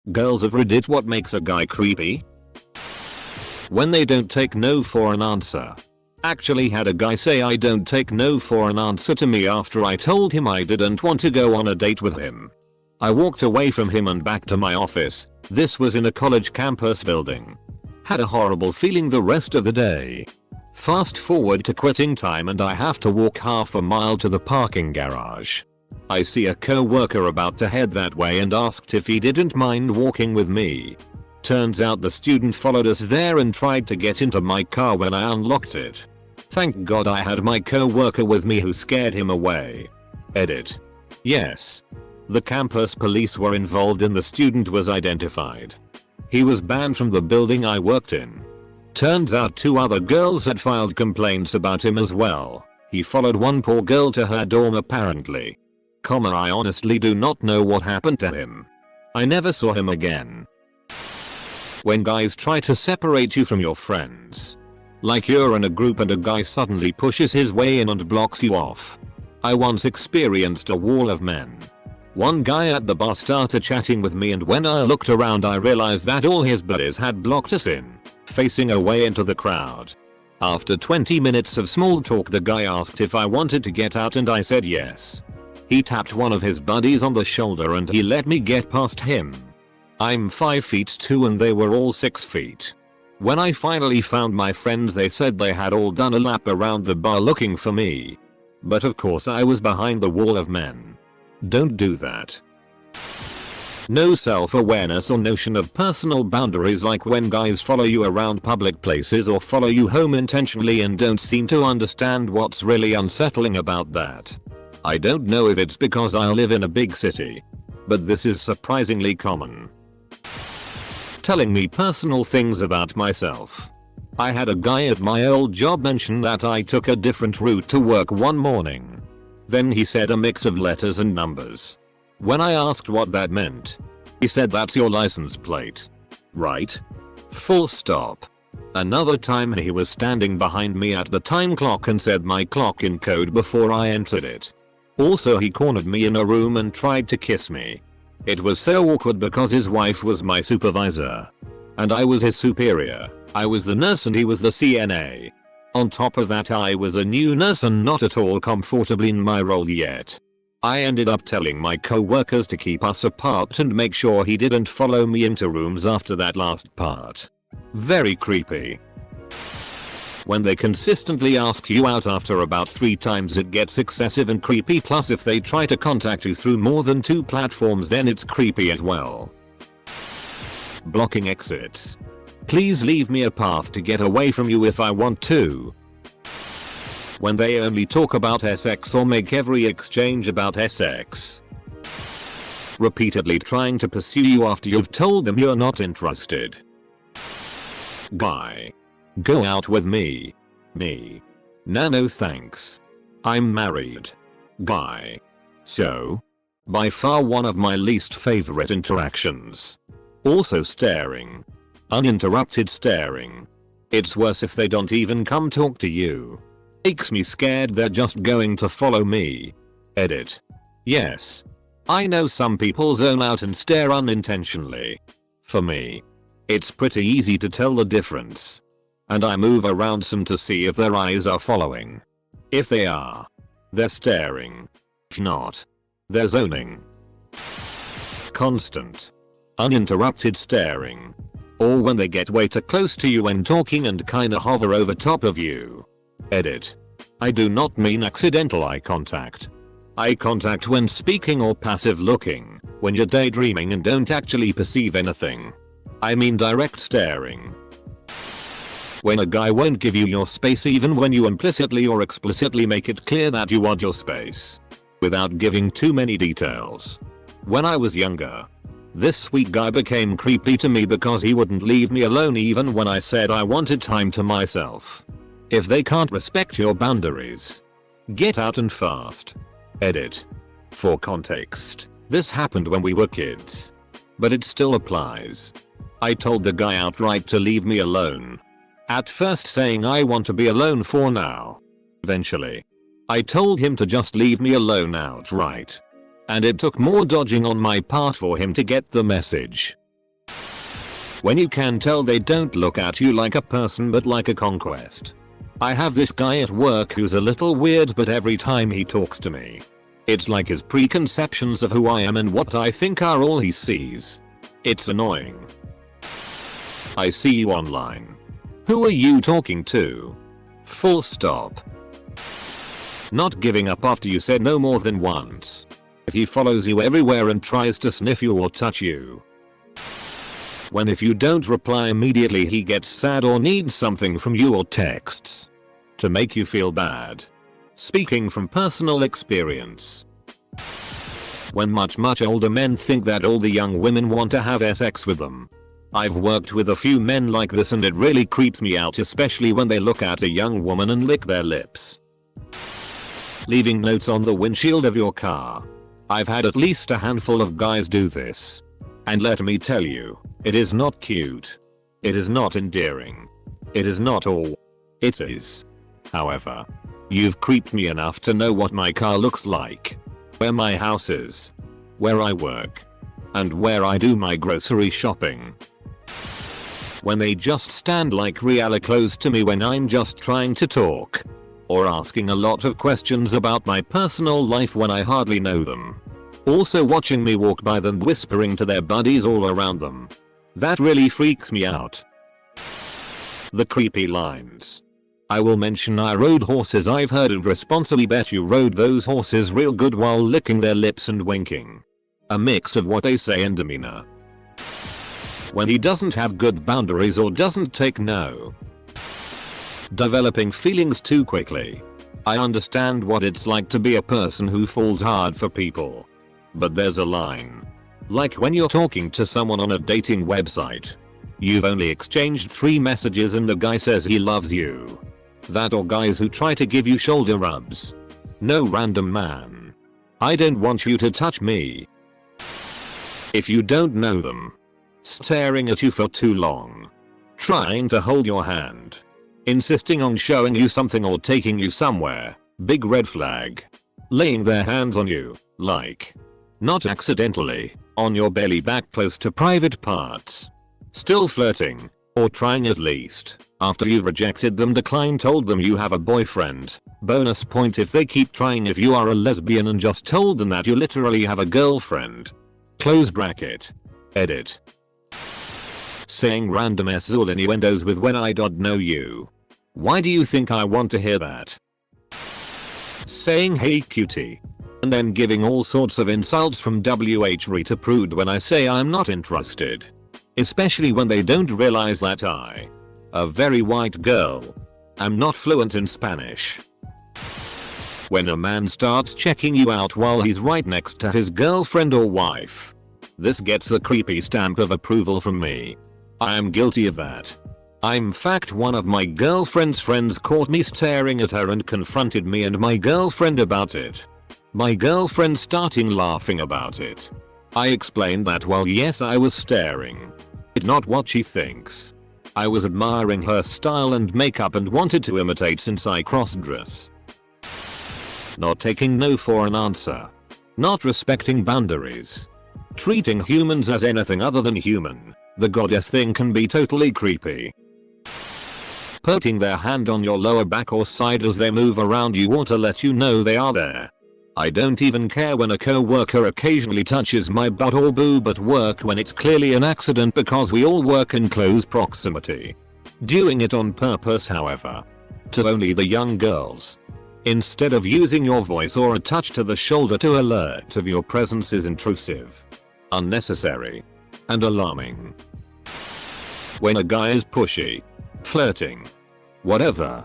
Girls of Reddit, what makes a guy creepy? When they don't take no for an answer. Actually had a guy say I don't take no for an answer to me after I told him I didn't want to go on a date with him. I walked away from him and back to my office. This was in a college campus building. Had a horrible feeling the rest of the day. Fast forward to quitting time and I have to walk half a mile to the parking garage. I see a co-worker about to head that way and asked if he didn't mind walking with me. Turns out the student followed us there and tried to get into my car when I unlocked it. Thank God I had my co-worker with me who scared him away. Edit. Yes. The campus police were involved and the student was identified. He was banned from the building I worked in. Turns out 2 other girls had filed complaints about him as well. He followed one poor girl to her dorm apparently. I honestly do not know what happened to him. I never saw him again. When guys try to separate you from your friends. Like you're in a group and a guy suddenly pushes his way in and blocks you off. I once experienced a wall of men. One guy at the bar started chatting with me and when I looked around I realized that all his buddies had blocked us in, facing away into the crowd. After 20 minutes of small talk the guy asked if I wanted to get out and I said yes. He tapped one of his buddies on the shoulder and he let me get past him. I'm 5'2" and they were all 6 feet. When I finally found my friends they said they had all done a lap around the bar looking for me. But of course I was behind the wall of men. Don't do that. No self-awareness or notion of personal boundaries, like when guys follow you around public places or follow you home intentionally and don't seem to understand what's really unsettling about that. I don't know if it's because I live in a big city, but this is surprisingly common. Telling me personal things about myself. I had a guy at my old job mention that I took a different route to work one morning. Then he said a mix of letters and numbers. When I asked what that meant, he said that's your license plate. Right? Full stop. Another time he was standing behind me at the time clock and said my clock in code before I entered it. Also he cornered me in a room and tried to kiss me. It was so awkward because his wife was my supervisor. And I was his superior. I was the nurse and he was the CNA. On top of that I was a new nurse and not at all comfortable in my role yet. I ended up telling my co-workers to keep us apart and make sure he didn't follow me into rooms after that last part. Very creepy. When they consistently ask you out after about 3 times it gets excessive and creepy, plus if they try to contact you through more than 2 platforms then it's creepy as well. Blocking exits. Please leave me a path to get away from you if I want to. When they only talk about sex or make every exchange about sex. Repeatedly trying to pursue you after you've told them you're not interested. Guy. Go out with me. Me. No thanks. I'm married. Guy. So? By far one of my least favorite interactions. Also staring. Uninterrupted staring. It's worse if they don't even come talk to you. Makes me scared they're just going to follow me. Edit. Yes. I know some people zone out and stare unintentionally. For me, it's pretty easy to tell the difference. And I move around some to see if their eyes are following. If they are, they're staring. If not, they're zoning. Constant. Uninterrupted staring. Or when they get way too close to you when talking and kinda hover over top of you. Edit. I do not mean accidental eye contact. Eye contact when speaking or passive looking, when you're daydreaming and don't actually perceive anything. I mean direct staring. When a guy won't give you your space even when you implicitly or explicitly make it clear that you want your space. Without giving too many details. When I was younger, this sweet guy became creepy to me because he wouldn't leave me alone even when I said I wanted time to myself. If they can't respect your boundaries, get out and fast. Edit. For context, this happened when we were kids. But it still applies. I told the guy outright to leave me alone. At first saying I want to be alone for now. Eventually, I told him to just leave me alone outright. And it took more dodging on my part for him to get the message. When you can tell they don't look at you like a person but like a conquest. I have this guy at work who's a little weird, but every time he talks to me, it's like his preconceptions of who I am and what I think are all he sees. It's annoying. I see you online. Who are you talking to? Full stop. Not giving up after you said no more than once. If he follows you everywhere and tries to sniff you or touch you. When if you don't reply immediately he gets sad or needs something from you or texts to make you feel bad. Speaking from personal experience. When much older men think that all the young women want to have sex with them. I've worked with a few men like this and it really creeps me out, especially when they look at a young woman and lick their lips. Leaving notes on the windshield of your car. I've had at least a handful of guys do this. And let me tell you, it is not cute. It is not endearing. It is not all. It is. However, you've creeped me enough to know what my car looks like, where my house is, where I work, and where I do my grocery shopping. When they just stand like really close to me when I'm just trying to talk, or asking a lot of questions about my personal life when I hardly know them. Also watching me walk by them whispering to their buddies all around them. That really freaks me out. The creepy lines. I will mention I rode horses. I've heard and responsibly bet you rode those horses real good while licking their lips and winking. A mix of what they say and demeanor. When he doesn't have good boundaries or doesn't take no. Developing feelings too quickly. I understand what it's like to be a person who falls hard for people. But there's a line. Like when you're talking to someone on a dating website. You've only exchanged 3 messages and the guy says he loves you. That or guys who try to give you shoulder rubs. No, random man. I don't want you to touch me. If you don't know them. Staring at you for too long. Trying to hold your hand. Insisting on showing you something or taking you somewhere. Big red flag. Laying their hands on you, like. Not accidentally, on your belly back close to private parts. Still flirting, or trying at least, after you've rejected them, told them you have a boyfriend. Bonus point if they keep trying if you are a lesbian and just told them that you literally have a girlfriend. Close bracket. Edit. Saying random or innuendos with when I don't know you. Why do you think I want to hear that? Saying hey cutie. And then giving all sorts of insults from WH to prude when I say I'm not interested. Especially when they don't realize that I, a very white girl, am not fluent in Spanish. When a man starts checking you out while he's right next to his girlfriend or wife. This gets the creepy stamp of approval from me. I am guilty of that. In fact, one of my girlfriend's friends caught me staring at her and confronted me and my girlfriend about it. My girlfriend starting laughing about it. I explained that while yes I was staring. It's not what she thinks. I was admiring her style and makeup and wanted to imitate since I cross-dress. Not taking no for an answer. Not respecting boundaries. Treating humans as anything other than human. The goddess thing can be totally creepy. Putting their hand on your lower back or side as they move around you or to let you know they are there. I don't even care when a co-worker occasionally touches my butt or boob at work when it's clearly an accident because we all work in close proximity. Doing it on purpose, however. To only the young girls. Instead of using your voice or a touch to the shoulder to alert of your presence is intrusive. Unnecessary. And alarming. When a guy is pushy. Flirting. Whatever.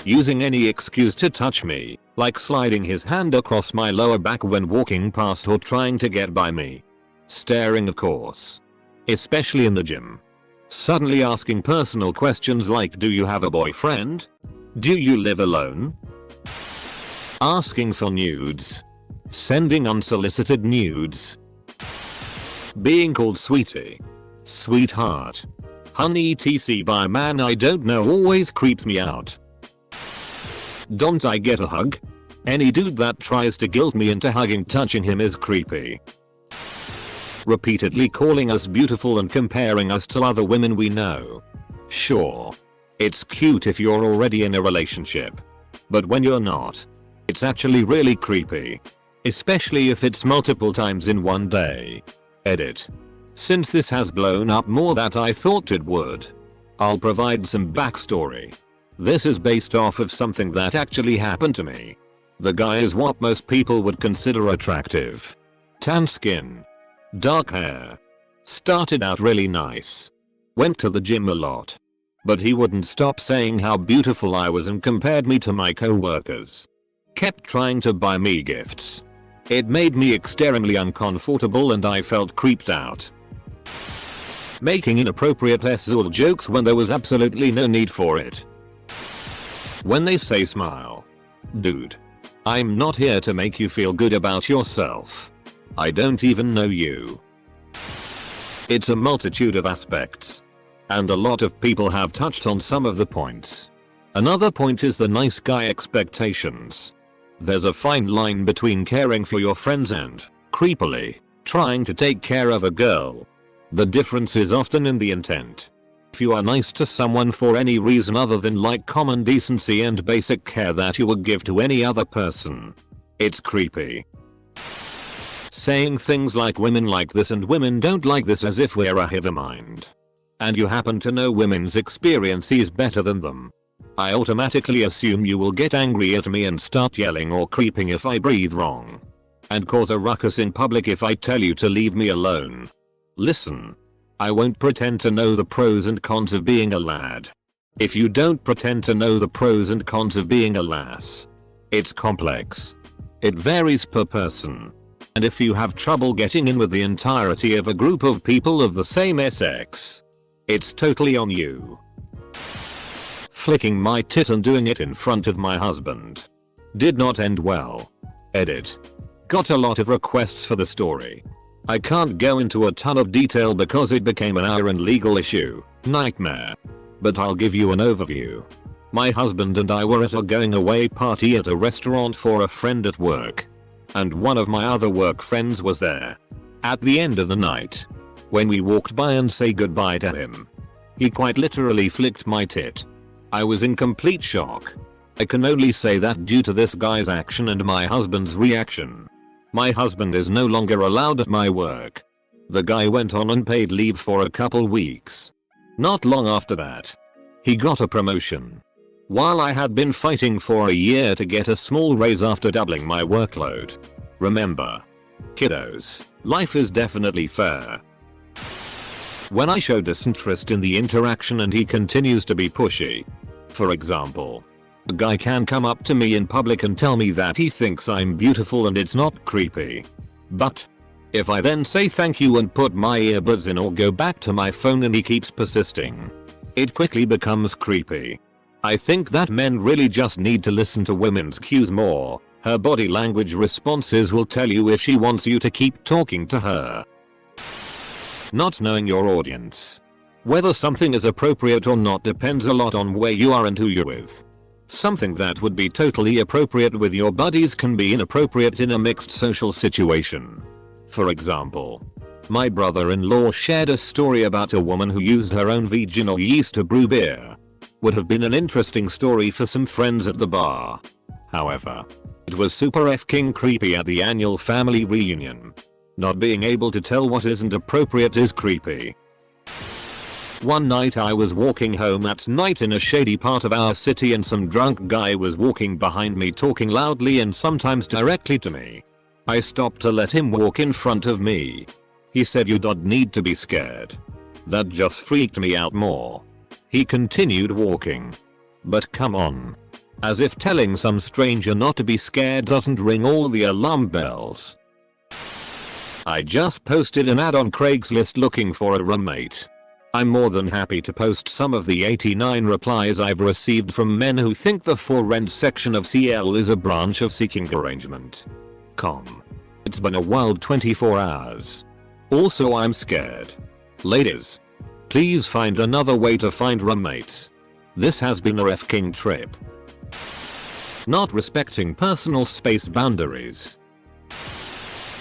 Using any excuse to touch me, like sliding his hand across my lower back when walking past or trying to get by me. Staring, of course. Especially in the gym. Suddenly asking personal questions like, do you have a boyfriend? Do you live alone? Asking for nudes. Sending unsolicited nudes. Being called sweetie. Sweetheart. Honey etc by a man I don't know always creeps me out. Don't I get a hug? Any dude that tries to guilt me into hugging touching him is creepy. Repeatedly calling us beautiful and comparing us to other women we know. Sure. It's cute if you're already in a relationship. But when you're not, it's actually really creepy. Especially if it's multiple times in one day. Edit. Since this has blown up more than I thought it would, I'll provide some backstory. This is based off of something that actually happened to me. The guy is what most people would consider attractive. Tan skin. Dark hair. Started out really nice. Went to the gym a lot. But he wouldn't stop saying how beautiful I was and compared me to my co-workers. Kept trying to buy me gifts. It made me extremely uncomfortable and I felt creeped out. Making inappropriate asshole jokes when there was absolutely no need for it. When they say smile. Dude. I'm not here to make you feel good about yourself. I don't even know you. It's a multitude of aspects. And a lot of people have touched on some of the points. Another point is the nice guy expectations. There's a fine line between caring for your friends and, creepily, trying to take care of a girl. The difference is often in the intent. If you are nice to someone for any reason other than like common decency and basic care that you would give to any other person, it's creepy. Saying things like women like this and women don't like this as if we're a hive mind. And you happen to know women's experiences better than them. I automatically assume you will get angry at me and start yelling or creeping if I breathe wrong. And cause a ruckus in public if I tell you to leave me alone. Listen. I won't pretend to know the pros and cons of being a lad. If you don't pretend to know the pros and cons of being a lass. It's complex. It varies per person. And if you have trouble getting in with the entirety of a group of people of the same sex, it's totally on you. Flicking my tit and doing it in front of my husband. Did not end well. Edit. Got a lot of requests for the story. I can't go into a ton of detail because it became an hour and legal issue. Nightmare. But I'll give you an overview. My husband and I were at a going away party at a restaurant for a friend at work. And one of my other work friends was there. At the end of the night, when we walked by and say goodbye to him, he quite literally flicked my tit. I was in complete shock. I can only say that due to this guy's action and my husband's reaction. My husband is no longer allowed at my work. The guy went on unpaid leave for a couple weeks. Not long after that, he got a promotion. While I had been fighting for a year to get a small raise after doubling my workload. Remember, kiddos, life is definitely fair. When I show disinterest in the interaction and he continues to be pushy. For example, a guy can come up to me in public and tell me that he thinks I'm beautiful and it's not creepy. But if I then say thank you and put my earbuds in or go back to my phone and he keeps persisting, it quickly becomes creepy. I think that men really just need to listen to women's cues more. Her body language responses will tell you if she wants you to keep talking to her. Not knowing your audience. Whether something is appropriate or not depends a lot on where you are and who you're with. Something that would be totally appropriate with your buddies can be inappropriate in a mixed social situation. For example, my brother-in-law shared a story about a woman who used her own vaginal yeast to brew beer. Would have been an interesting story for some friends at the bar. However, it was super f***ing creepy at the annual family reunion. Not being able to tell what isn't appropriate is creepy. One night I was walking home at night in a shady part of our city and some drunk guy was walking behind me talking loudly and sometimes directly to me. I stopped to let him walk in front of me. He said you don't need to be scared. That just freaked me out more. He continued walking. But come on. As if telling some stranger not to be scared doesn't ring all the alarm bells. I just posted an ad on Craigslist looking for a roommate. I'm more than happy to post some of the 89 replies I've received from men who think the for rent section of CL is a branch of seeking arrangement. It's been a wild 24 hours. Also I'm scared. Ladies, please find another way to find roommates. This has been a f***ing trip. Not respecting personal space boundaries.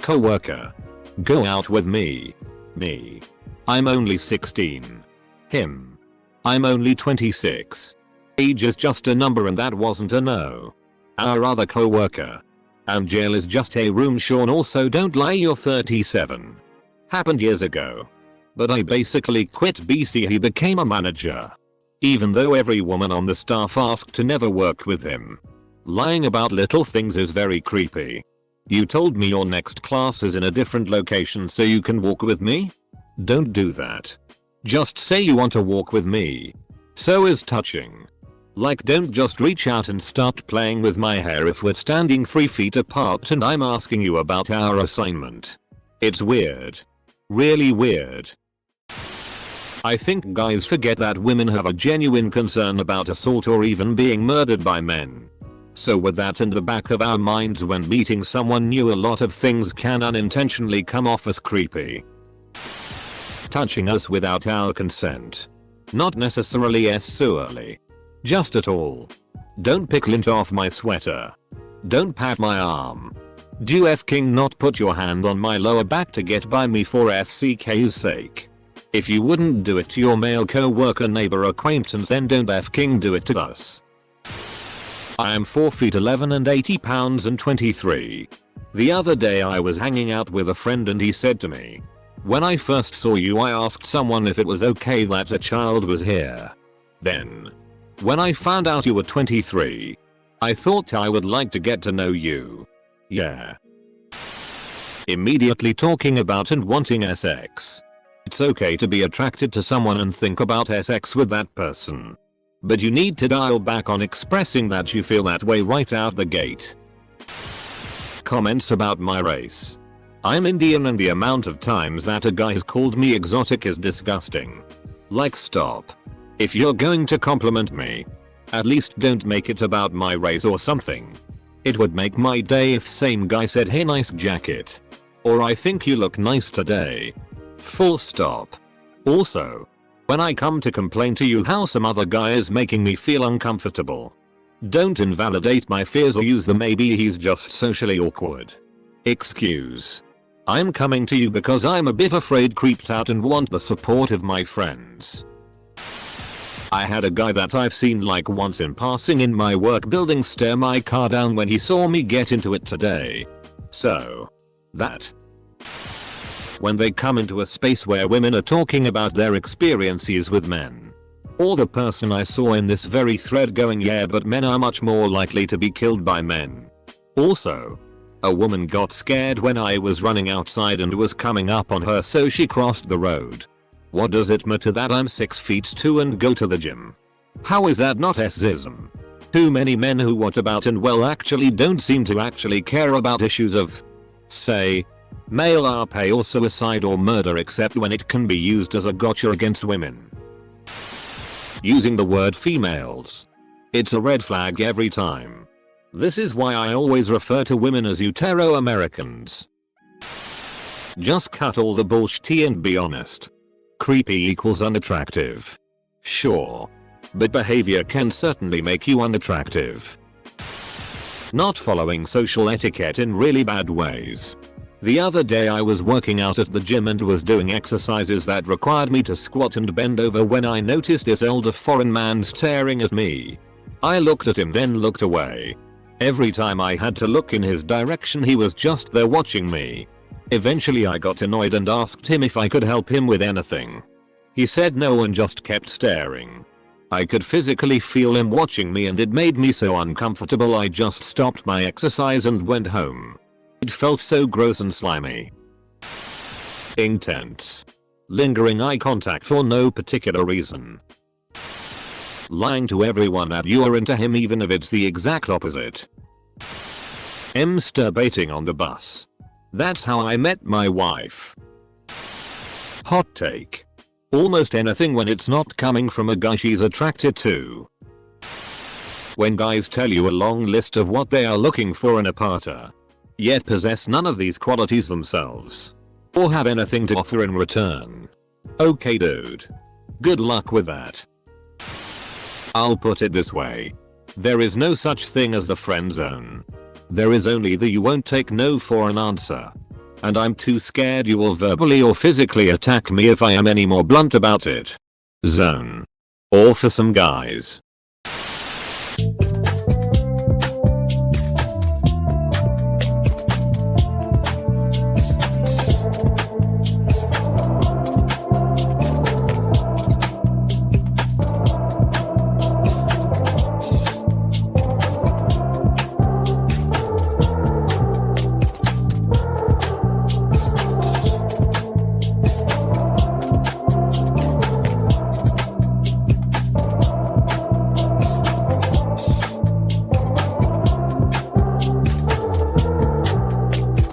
Coworker. Go out with me. Me. I'm only 16. Him. I'm only 26. Age is just a number and that wasn't a no. Our other co-worker. And jail is just a room. Sean, also don't lie, you're 37. Happened years ago. But I basically quit BC. He became a manager. Even though every woman on the staff asked to never work with him. Lying about little things is very creepy. You told me your next class is in a different location so you can walk with me? Don't do that. Just say you want to walk with me. So is touching. Like, don't just reach out and start playing with my hair if we're standing 3 feet apart and I'm asking you about our assignment. It's weird. Really weird. I think guys forget that women have a genuine concern about assault or even being murdered by men. So with that in the back of our minds when meeting someone new, a lot of things can unintentionally come off as creepy. Touching us without our consent. Not necessarily sexually. Just at all. Don't pick lint off my sweater. Don't pat my arm. Do f***ing not put your hand on my lower back to get by me for FCK's sake. If you wouldn't do it to your male co-worker, neighbor, acquaintance, then don't f***ing do it to us. I am 4 feet 11 and 80 pounds and 23. The other day I was hanging out with a friend and he said to me, when I first saw you I asked someone if it was okay that a child was here. Then, when I found out you were 23, I thought I would like to get to know you. Yeah. Immediately talking about and wanting sex. It's okay to be attracted to someone and think about sex with that person. But you need to dial back on expressing that you feel that way right out the gate. Comments about my race. I'm Indian and the amount of times that a guy has called me exotic is disgusting. Like, stop. If you're going to compliment me, at least don't make it about my race or something. It would make my day if same guy said, hey, nice jacket. Or I think you look nice today. Full stop. Also, when I come to complain to you how some other guy is making me feel uncomfortable, don't invalidate my fears or use the maybe he's just socially awkward excuse. I'm coming to you because I'm a bit afraid, creeped out, and want the support of my friends. I had a guy that I've seen like once in passing in my work building stare my car down when he saw me get into it today. So, that. When they come into a space where women are talking about their experiences with men. Or the person I saw in this very thread going, yeah, but men are much more likely to be killed by men. Also, a woman got scared when I was running outside and was coming up on her, so she crossed the road. What does it matter that I'm 6 feet 2 and go to the gym? How is that not sexism? Too many men who what about and well actually don't seem to actually care about issues of, say, male RP or suicide or murder, except when it can be used as a gotcha against women. Using the word females. It's a red flag every time. This is why I always refer to women as Utero-Americans. Just cut all the bullshit and be honest. Creepy equals unattractive. Sure. But behavior can certainly make you unattractive. Not following social etiquette in really bad ways. The other day I was working out at the gym and was doing exercises that required me to squat and bend over when I noticed this older foreign man staring at me. I looked at him, then looked away. Every time I had to look in his direction he was just there watching me. Eventually I got annoyed and asked him if I could help him with anything. He said no and just kept staring. I could physically feel him watching me and it made me so uncomfortable I just stopped my exercise and went home. It felt so gross and slimy. Intense. Lingering eye contact for no particular reason. Lying to everyone that you are into him even if it's the exact opposite. Masturbating on the bus. That's how I met my wife. Hot take. Almost anything when it's not coming from a guy she's attracted to. When guys tell you a long list of what they are looking for in a partner, yet possess none of these qualities themselves. Or have anything to offer in return. Okay dude. Good luck with that. I'll put it this way. There is no such thing as the friend zone. There is only the you won't take no for an answer. And I'm too scared you will verbally or physically attack me if I am any more blunt about it. Zone. Or for some guys,